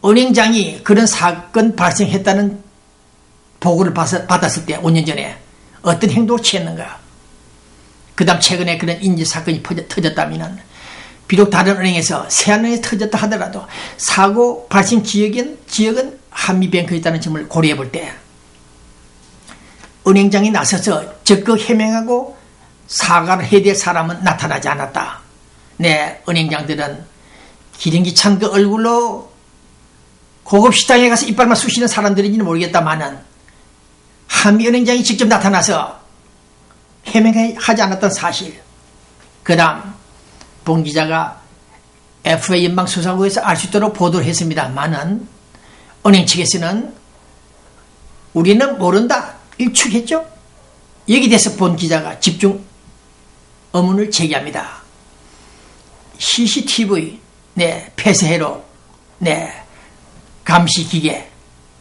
은행장이 그런 사건 발생했다는 보고를 받았을 때 5년 전에 어떤 행동을 취했는가. 그 다음 최근에 그런 인지사건이 터졌다면 비록 다른 은행에서 세한은행에서 터졌다 하더라도 사고 발생 지역은 한미뱅크였다는 점을 고려해 볼 때 은행장이 나서서 적극 해명하고 사과를 해야 될 사람은 나타나지 않았다. 네, 은행장들은 기름기찬 그 얼굴로 고급 식당에 가서 이빨만 쑤시는 사람들인지는 모르겠다마는 한미은행장이 직접 나타나서 해명하지 않았던 사실. 그 다음 본 기자가 FA 연방수사국에서 알 수 있도록 보도를 했습니다마는 은행 측에서는 우리는 모른다 일축했죠. 여기 대해서 본 기자가 집중 의문을 제기합니다. CCTV 네, 폐쇄회로 네, 감시기계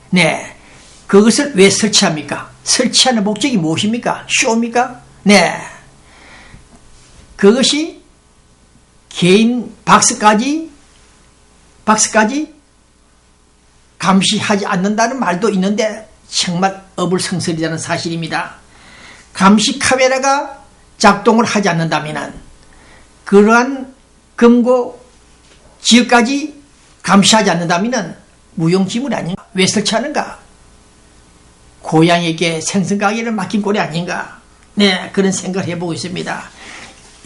네, 그것을 왜 설치합니까? 설치하는 목적이 무엇입니까? 쇼입니까? 네, 그것이 개인 박스까지 감시하지 않는다는 말도 있는데 정말 어불성설이라는 사실입니다. 감시 카메라가 작동을 하지 않는다면 그러한 금고 지역까지 감시하지 않는다면 무용지물 아닌가? 왜 설치하는가? 고양이에게 생선가게를 맡긴 꼴이 아닌가? 네, 그런 생각을 해보고 있습니다.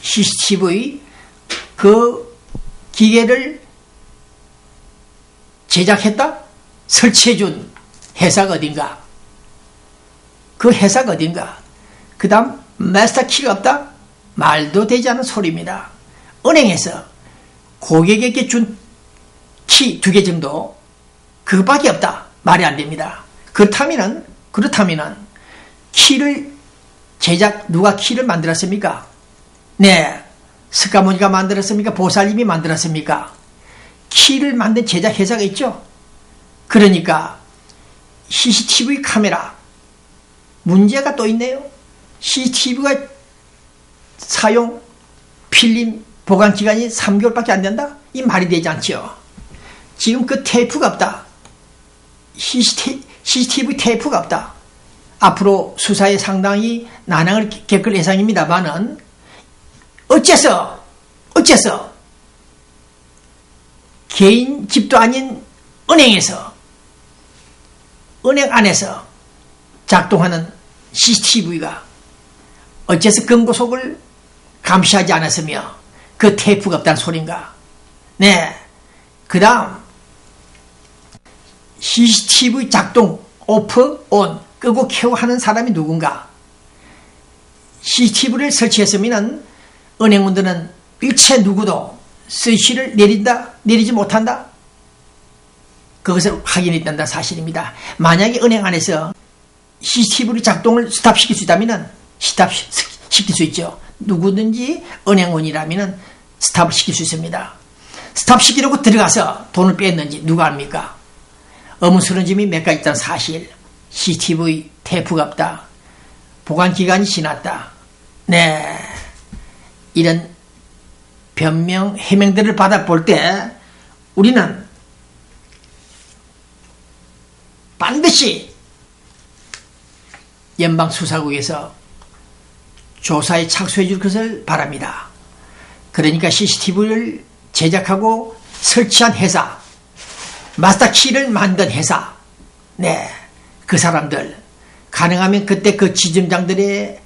CCTV 그 기계를 제작했다? 설치해준 회사가 어딘가? 그 회사가 어딘가? 그 다음 마스터 키가 없다? 말도 되지 않은 소리입니다. 은행에서 고객에게 준 키 2개 정도 그것밖에 없다. 말이 안 됩니다. 그렇다면 키를 누가 키를 만들었습니까? 네, 스카모니가 만들었습니까? 보살님이 만들었습니까? 키를 만든 제작 회사가 있죠. 그러니까 CCTV 카메라 문제가 또 있네요. CCTV가 사용 필름 보관 기간이 3개월밖에 안 된다? 이 말이 되지 않죠. 지금 그 테이프가 없다. CCTV 테이프가 없다. 앞으로 수사에 상당히 난항을 겪을 예상입니다만은 어째서 개인 집도 아닌 은행 안에서 작동하는 CCTV가 어째서 금고속을 감시하지 않았으며 그 테이프가 없다는 소린가? 네. 그 다음 CCTV 작동 오프 온 끄고 켜고 하는 사람이 누군가? CCTV를 설치했으면 은행원들은 일체 누구도 스위치를 내리지 못한다? 그것을 확인했다는 사실입니다. 만약에 은행 안에서 CCTV 작동을 스탑시킬 수 있다면 스탑시킬 수 있죠. 누구든지 은행원이라면 스탑을 시킬 수 있습니다. 스탑시키려고 들어가서 돈을 뺐는지 누가 압니까? 의문스러운 점이 몇 가지 있다는 사실. CCTV 테이프가 없다. 보관기간이 지났다. 네, 이런 변명, 해명들을 받아볼 때 우리는 반드시 연방수사국에서 조사에 착수해 줄 것을 바랍니다. 그러니까 CCTV를 제작하고 설치한 회사, 마스터키를 만든 회사, 네, 그 사람들 가능하면 그때 그 지점장들의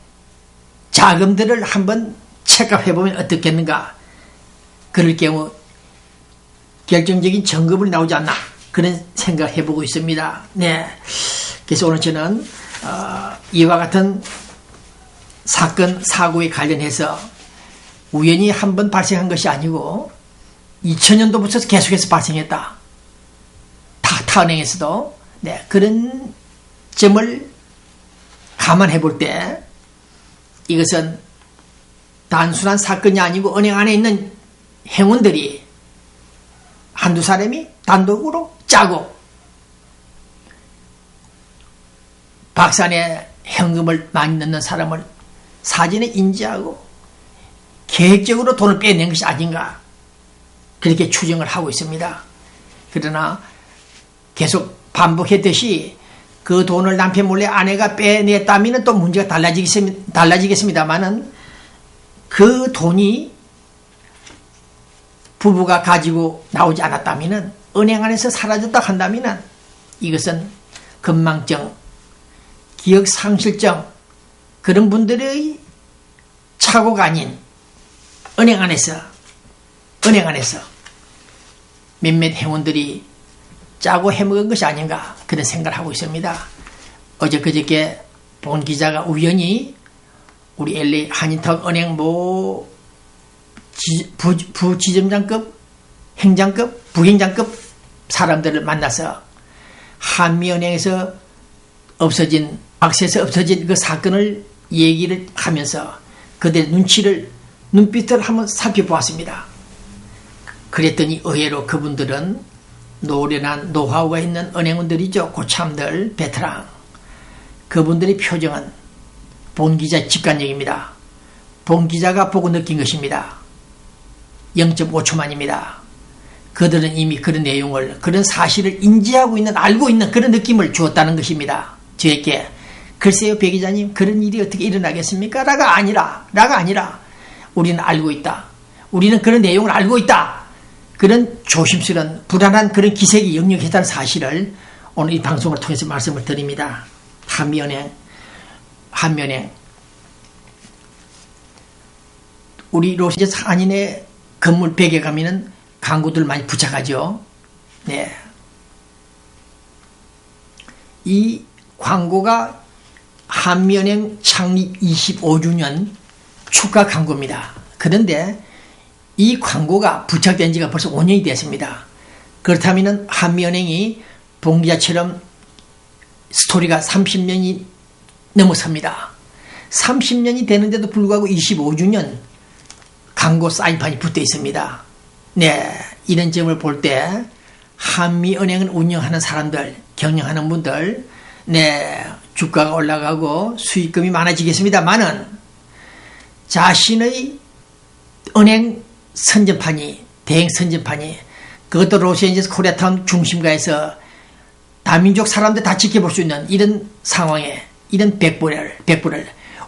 자금들을 한번 체크해보면 어떻겠는가. 그럴 경우 결정적인 점검이 나오지 않나 그런 생각을 해보고 있습니다. 네, 그래서 오늘 저는 이와 같은 사건 사고에 관련해서 우연히 한 번 발생한 것이 아니고 2000년도부터 계속해서 발생했다. 타은행에서도 네, 그런 점을 감안해 볼 때 이것은 단순한 사건이 아니고 은행 안에 있는 행원들이 한두 사람이 단독으로 짜고 박산에 현금을 많이 넣는 사람을 사진에 인지하고 계획적으로 돈을 빼낸 것이 아닌가 그렇게 추정을 하고 있습니다. 그러나 계속 반복했듯이 그 돈을 남편 몰래 아내가 빼냈다면 또 문제가 달라지겠습니다만은 그 돈이 부부가 가지고 나오지 않았다면 은행 안에서 사라졌다 한다면 이것은 건망증, 기억상실증 그런 분들의 착오가 아닌 은행 안에서 몇몇 회원들이 짜고 해먹은 것이 아닌가 그런 생각을 하고 있습니다. 어제 그저께 본 기자가 우연히 우리 LA 한인타운 은행 부지점장급, 행장급, 부행장급 사람들을 만나서 한미은행에서 악세에서 없어진 그 사건을 얘기를 하면서 그들의 눈빛을 한번 살펴보았습니다. 그랬더니 의외로 그분들은 노련한 노하우가 있는 은행원들이죠. 고참들, 베테랑. 그분들의 표정은 본 기자 직관력입니다. 본 기자가 보고 느낀 것입니다. 0.5초만입니다. 그들은 이미 그런 내용을, 그런 사실을 인지하고 있는, 알고 있는 그런 느낌을 주었다는 것입니다. 저에게. 글쎄요, 배 기자님, 그런 일이 어떻게 일어나겠습니까? 라가 아니라, 우리는 알고 있다. 우리는 그런 내용을 알고 있다. 그런 조심스러운, 불안한 그런 기색이 역력했다는 사실을 오늘 이 방송을 통해서 말씀을 드립니다. 한미은행. 우리 로스앤젤레스 한인의 건물 벽에 가면은 광고들 많이 부착하죠. 네. 이 광고가 한미은행 창립 25주년 축하 광고입니다. 그런데 이 광고가 부착된 지가 벌써 5년이 됐습니다. 그렇다면 한미은행이 봉기자처럼 스토리가 30년이 넘어섭니다. 30년이 되는데도 불구하고 25주년 광고 사인판이 붙어 있습니다. 네, 이런 점을 볼 때 한미은행을 운영하는 사람들, 경영하는 분들, 네, 주가가 올라가고 수익금이 많아지겠습니다만은 자신의 은행 선전판이, 대행 선전판이, 그것도 로스앤젤레스 코리아타운 중심가에서 다민족 사람들 다 지켜볼 수 있는 이런 상황에, 이런 백불을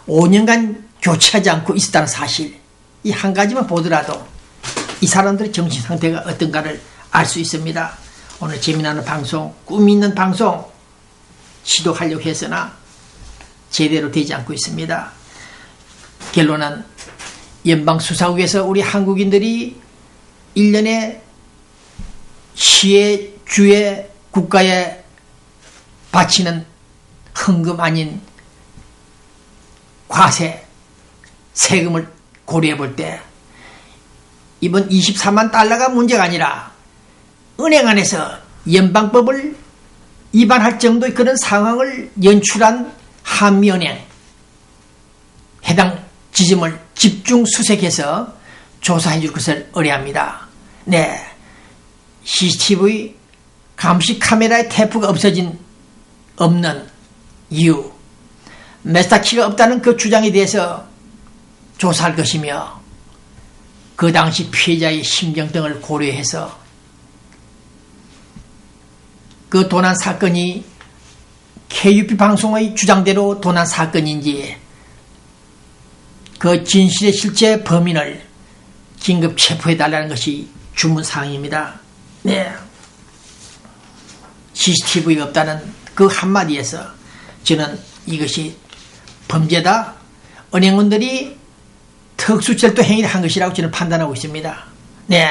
5년간 교체하지 않고 있었다는 사실, 이 한 가지만 보더라도 이 사람들의 정신 상태가 어떤가를 알 수 있습니다. 오늘 재미나는 방송, 꿈이 있는 방송 시도하려고 했으나 제대로 되지 않고 있습니다. 결론은 연방수사국에서 우리 한국인들이 1년에 시에, 주에, 국가에 바치는 헌금 아닌 과세, 세금을 고려해 볼 때 이번 24만 달러가 문제가 아니라 은행 안에서 연방법을 위반할 정도의 그런 상황을 연출한 한미은행 해당 지점을 집중 수색해서 조사해 줄 것을 의뢰합니다. 네, CCTV 감시 카메라의 테이프가 없는 이유, 메스터키가 없다는 그 주장에 대해서 조사할 것이며 그 당시 피해자의 심정 등을 고려해서 그 도난 사건이 KUP 방송의 주장대로 도난 사건인지 그 진실의 실제 범인을 긴급 체포해달라는 것이 주문사항입니다. 네. CCTV가 없다는 그 한마디에서 저는 이것이 범죄다, 은행원들이 특수철도 행위를 한 것이라고 저는 판단하고 있습니다. 네.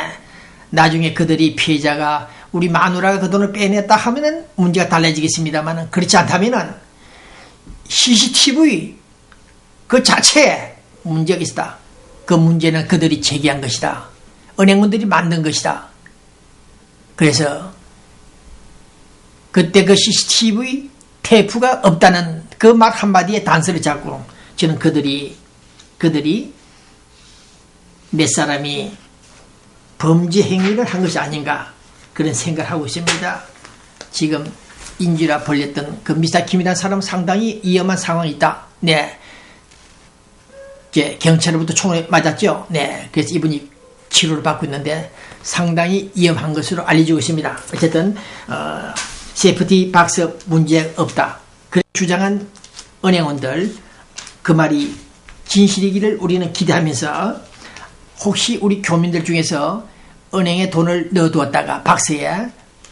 나중에 그들이 피해자가 우리 마누라가 그 돈을 빼냈다 하면은 문제가 달라지겠습니다만 그렇지 않다면은 CCTV 그 자체에 문제가 있다. 그 문제는 그들이 제기한 것이다. 은행원들이 만든 것이다. 그래서 그때 그 CCTV 테이프가 없다는 그 말 한마디에 단서를 잡고 저는 그들이 몇 사람이 범죄 행위를 한 것이 아닌가 그런 생각을 하고 있습니다. 지금 인주라 벌렸던 그 미스터 김이라는 사람은 상당히 위험한 상황이 있다. 네. 이제 경찰로부터 총을 맞았죠. 네. 그래서 이분이 치료를 받고 있는데 상당히 위험한 것으로 알려지고 있습니다. 어쨌든 세이프티 박스 문제 없다. 그 주장한 은행원들 그 말이 진실이기를 우리는 기대하면서 혹시 우리 교민들 중에서 은행에 돈을 넣어두었다가 박스에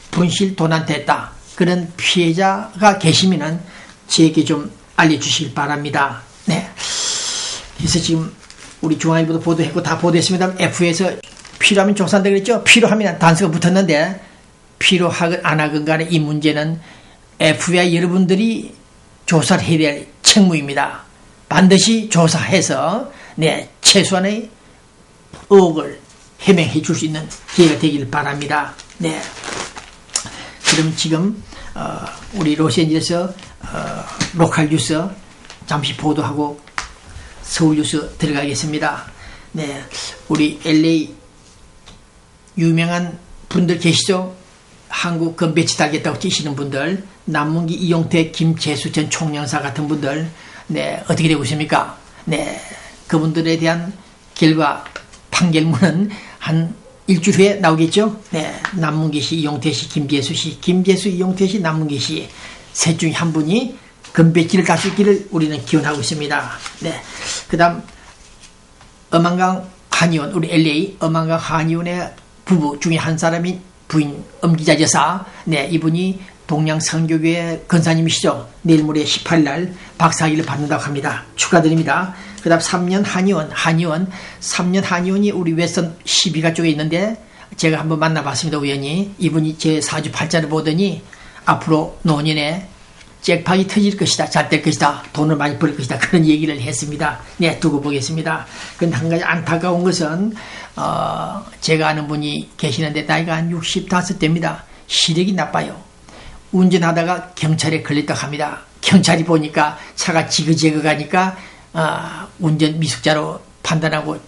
분실 도난됐다. 그런 피해자가 계시면은 저에게 좀 알려주시길 바랍니다. 네. 그래서 지금 우리 중앙일보도 보도했고 다 보도했습니다. F에서 필요하면 조사한다 그랬죠? 필요하면 단서가 붙었는데 필요하건 안 하건 간에 이 문제는 F와 여러분들이 조사를 해야 될 책무입니다. 반드시 조사해서 네, 최소한의 의혹을 해명해 줄 수 있는 기회가 되길 바랍니다. 네. 그럼 지금 우리 로스앤젤레스 로컬 뉴스 잠시 보도하고 서울 뉴스 들어가겠습니다. 네, 우리 LA 유명한 분들 계시죠? 한국 그 매치 타겠다고 뛰시는 분들, 남문기 이용태, 김재수 전 총영사 같은 분들, 네, 어떻게 되고 있습니까? 네, 그분들에 대한 결과 판결문은 한 일주일 후에 나오겠죠? 네, 남문기시, 이용태시, 김재수시, 김재수, 이용태시, 남문기시 셋 중에 한 분이 금배지를 갈 수 있기를 우리는 기원하고 있습니다. 네, 그 다음 엄한강 한의원, 우리 LA 엄한강 한의원의 부부 중에 한 사람이 부인 엄기자 여사, 네, 이분이 동양선교교회 권사님이시죠. 내일 모레 18일 박사학위를 받는다고 합니다. 축하드립니다. 그 다음 3년 한의원 3년 한의원이 우리 웨스턴 12가 쪽에 있는데 제가 한번 만나봤습니다. 우연히. 이분이 제 사주팔자를 보더니 앞으로 노년에 잭팟이 터질 것이다. 잘 될 것이다. 돈을 많이 벌 것이다. 그런 얘기를 했습니다. 네, 두고 보겠습니다. 그런데 한 가지 안타까운 것은 제가 아는 분이 계시는데 나이가 한 65대입니다. 시력이 나빠요. 운전하다가 경찰에 걸렸다고 합니다. 경찰이 보니까 차가 지그재그 가니까 운전 미숙자로 판단하고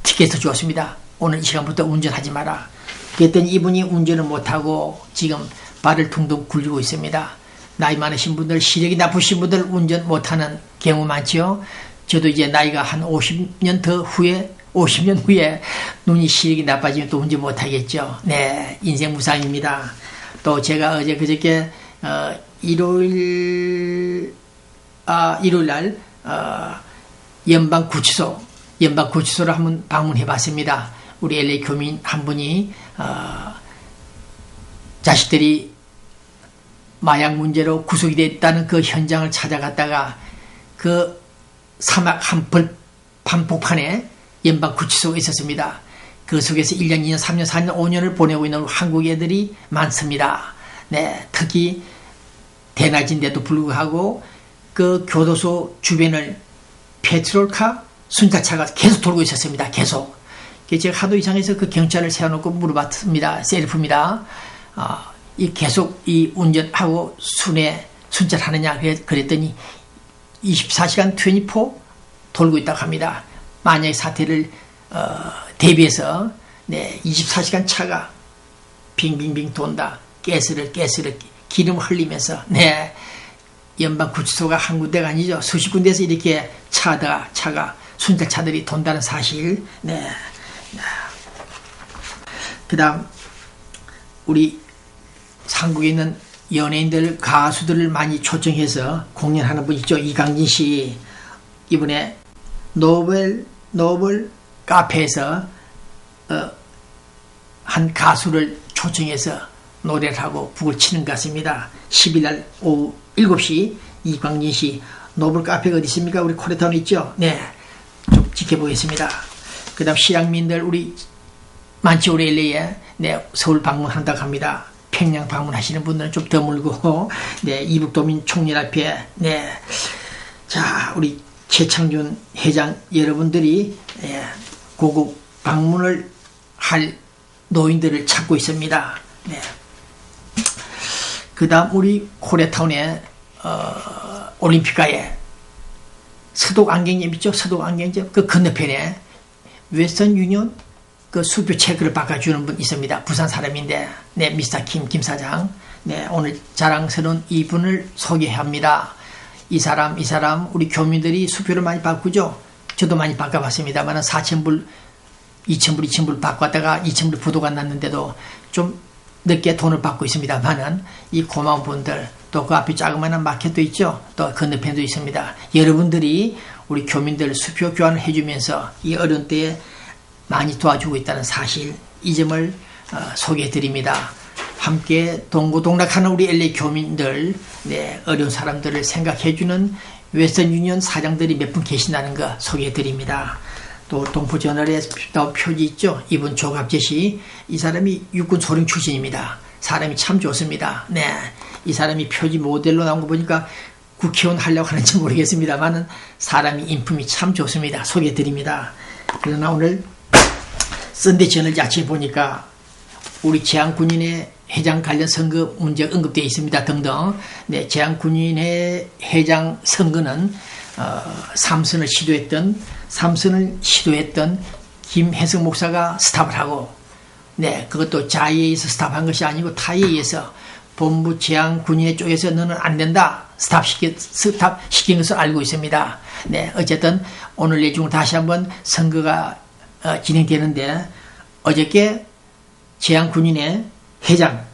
티켓을 주었습니다. 오늘 이 시간부터 운전하지 마라. 그랬더니 이분이 운전을 못하고 지금 발을 퉁퉁 굴리고 있습니다. 나이 많으신 분들, 시력이 나쁘신 분들 운전 못하는 경우 많지요. 저도 이제 나이가 한 50년 후에 눈이 시력이 나빠지면 또 운전 못하겠죠. 네, 인생 무상입니다. 또 제가 어제 그저께 일요일날 연방구치소를 한번 방문해 봤습니다. 우리 LA 교민 한 분이 자식들이 마약 문제로 구속이 됐다는 그 현장을 찾아갔다가 그 사막 한복판에 연방구치소가 있었습니다. 그 속에서 1년, 2년, 3년, 4년, 5년을 보내고 있는 한국 애들이 많습니다. 네, 특히 대낮인데도 불구하고 그 교도소 주변을 페트롤카 순찰차가 계속 돌고 있었습니다. 계속. 제가 하도 이상해서 그 경찰을 세워놓고 물어봤습니다. 셀프입니다. 이 계속 이 운전하고 순찰하느냐 그랬더니 24시간 24 돌고 있다고 합니다. 만약에 사태를 대비해서 네, 24시간 차가 빙빙빙 돈다. 가스를 기름 흘리면서 네, 연방구치소가 한 군데가 아니죠. 수십 군데에서 이렇게 차가 순찰차들이 돈다는 사실. 네. 그 다음 우리 한국에 있는 연예인들, 가수들을 많이 초청해서 공연하는 분 있죠. 이강진 씨. 이번에 노벨 카페에서 한 가수를 초청해서 노래를 하고 북을 치는 것 같습니다. 10일날 오후 7시 이광진 씨. 노벨 카페가 어디 있습니까? 우리 코리아타운에 있죠. 네, 좀 지켜보겠습니다. 그 다음 실향민들 우리 많지 우리 LA에 네, 서울 방문한다고 합니다. 평양 방문하시는 분들은 좀 드물고 네, 이북도민 총연합회 네, 자 우리 최창준 회장 여러분들이 네, 고국 방문을 할 노인들을 찾고 있습니다. 네. 그 다음 우리 코리아타운에 올림픽가에 서독 안경점 있죠. 서독 안경점 그 건너편에 웨스턴 유니온 그 수표 체크를 바꿔주는 분 있습니다. 부산 사람인데 네, 미스터 김 사장. 네, 오늘 자랑스러운 이분을 소개합니다. 이 사람 우리 교민들이 수표를 많이 바꾸죠. 저도 많이 바꿔봤습니다만 4,000불 2,000불 바꿨다가 2,000불 부도가 났는데도 좀 늦게 돈을 받고 있습니다만은 이 고마운 분들, 또 그 앞에 자그마한 마켓도 있죠. 또 건너편도 있습니다. 여러분들이 우리 교민들 수표 교환을 해주면서 이 어려운 때에 많이 도와주고 있다는 사실, 이 점을 소개해 드립니다. 함께 동고동락하는 우리 LA 교민들, 네, 어려운 사람들을 생각해주는 웨스턴 유니언 사장들이 몇 분 계신다는 거 소개해 드립니다. 또 동포저널에 표지 있죠. 이분 조갑재씨, 이 사람이 육군 소령 출신입니다. 사람이 참 좋습니다. 네, 이 사람이 표지 모델로 나온 거 보니까 국회의원 하려고 하는지 모르겠습니다만은 사람이 인품이 참 좋습니다. 소개해 드립니다. 그러나 오늘 썬데이 저널 자체에 보니까 우리 재향군인의 회장 관련 선거 문제가 언급되어 있습니다. 등등. 네, 재향군인의 회장 선거는 삼선을 시도했던 김혜성 목사가 스탑을 하고, 네, 그것도 자의에 의해서 스탑한 것이 아니고 타의에 의해서 본부 재향군인의 쪽에서 너는 안 된다, 스탑시킨 것을 알고 있습니다. 네, 어쨌든 오늘 내중으로 다시 한번 선거가 진행되는데, 어저께 재향군인의 회장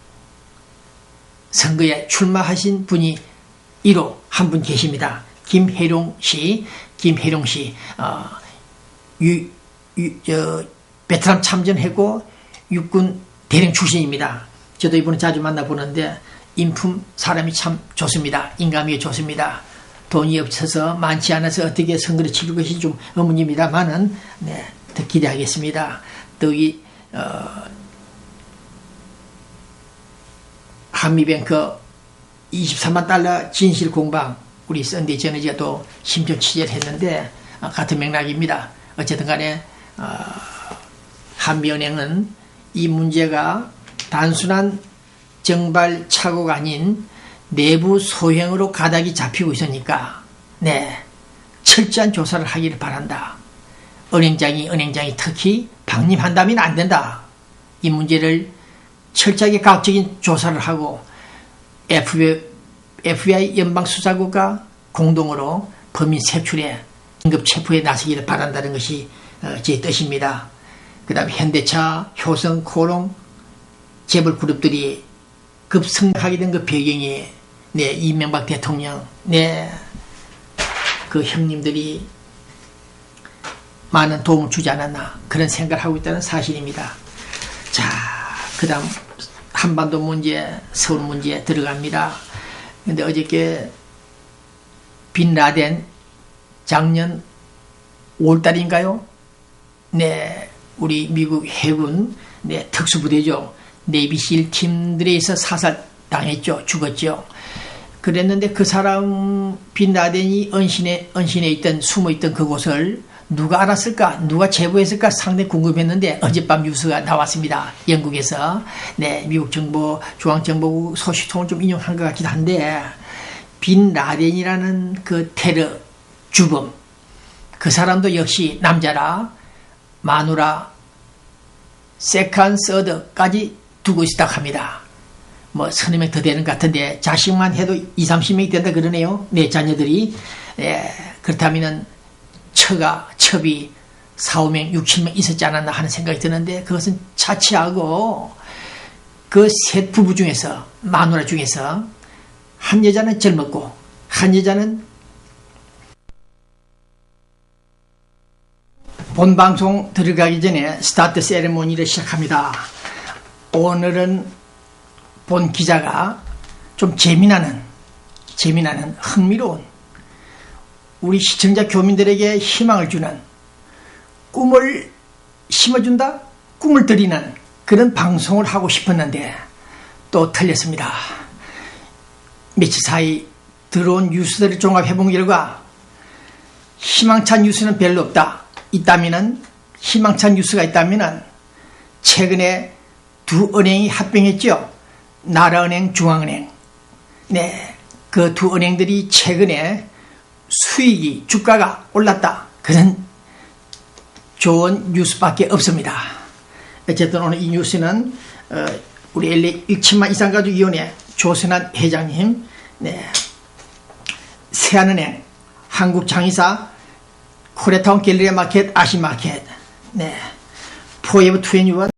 선거에 출마하신 분이 1호 한 분 계십니다. 김혜룡 씨, 베트남 참전했고 육군 대령 출신입니다. 저도 이분은 자주 만나보는데 인품, 사람이 참 좋습니다. 인감이 좋습니다. 돈이 없어서 많지 않아서 어떻게 선거를 치를 것이 좀 의문입니다만은, 네, 더 기대하겠습니다. 또 이 한미뱅크 23만 달러 진실 공방, 우리 썬데이 저널지가 또 심층 취재를 했는데 같은 맥락입니다. 어쨌든 간에 한미은행은 이 문제가 단순한 정발 착오가 아닌 내부 소행으로 가닥이 잡히고 있으니까, 네, 철저한 조사를 하기를 바란다. 은행장이 특히 방임한다면 안 된다. 이 문제를 철저하게 과학적인 조사를 하고 FBI 연방수사국과 공동으로 범인 색출에 긴급 체포에 나서기를 바란다는 것이 제 뜻입니다. 그 다음에 현대차, 효성, 코롱 재벌 그룹들이 급성하게 된 그 배경이, 네, 이명박 대통령, 네, 그 형님들이 많은 도움을 주지 않았나, 그런 생각을 하고 있다는 사실입니다. 자, 그 다음 한반도 문제, 서울 문제 들어갑니다. 근데 어저께 빈 라덴 작년 5월달인가요? 네, 우리 미국 해군, 네, 특수부대죠. 네이비실 팀들에 의해서 사살당했죠. 죽었죠. 그랬는데 그 사람 빈 라덴이 은신해 있던, 숨어 있던 그곳을 누가 알았을까? 누가 제보했을까? 상당히 궁금했는데 어젯밤 뉴스가 나왔습니다. 영국에서. 네, 미국 정보, 중앙정보국 소식통을 좀 인용한 것 같기도 한데, 빈 라덴이라는 그 테러 주범, 그 사람도 역시 남자라 마누라 세컨, 서드까지 두고 있었다고 합니다. 뭐 서너 명 더 되는 것 같은데 자식만 해도 20-30명이 된다 그러네요. 네, 자녀들이. 네, 그렇다면은 첩이 4-5명, 6-7명 있었지 않았나 하는 생각이 드는데, 그것은 차치하고 그 셋 부부 중에서, 마누라 중에서 한 여자는 젊었고 한 여자는, 본 방송 들어가기 전에 스타트 세레모니를 시작합니다. 오늘은 본 기자가 좀 재미나는 흥미로운, 우리 시청자 교민들에게 희망을 주는, 꿈을 심어준다? 꿈을 드리는 그런 방송을 하고 싶었는데 또 틀렸습니다. 며칠 사이 들어온 뉴스들을 종합해본 결과 희망찬 뉴스는 별로 없다. 희망찬 뉴스가 있다면은 최근에 두 은행이 합병했죠. 나라은행, 중앙은행. 네, 그 두 은행들이 최근에 수익이, 주가가 올랐다. 그런 좋은 뉴스밖에 없습니다. 어쨌든 오늘 이 뉴스는 우리 LA 일치만 이산가족위원회 조선한 회장님, 네, 세안은행, 한국장의사, 코리아타운 갤러리 마켓, 아시마켓, 네, 포에버 21,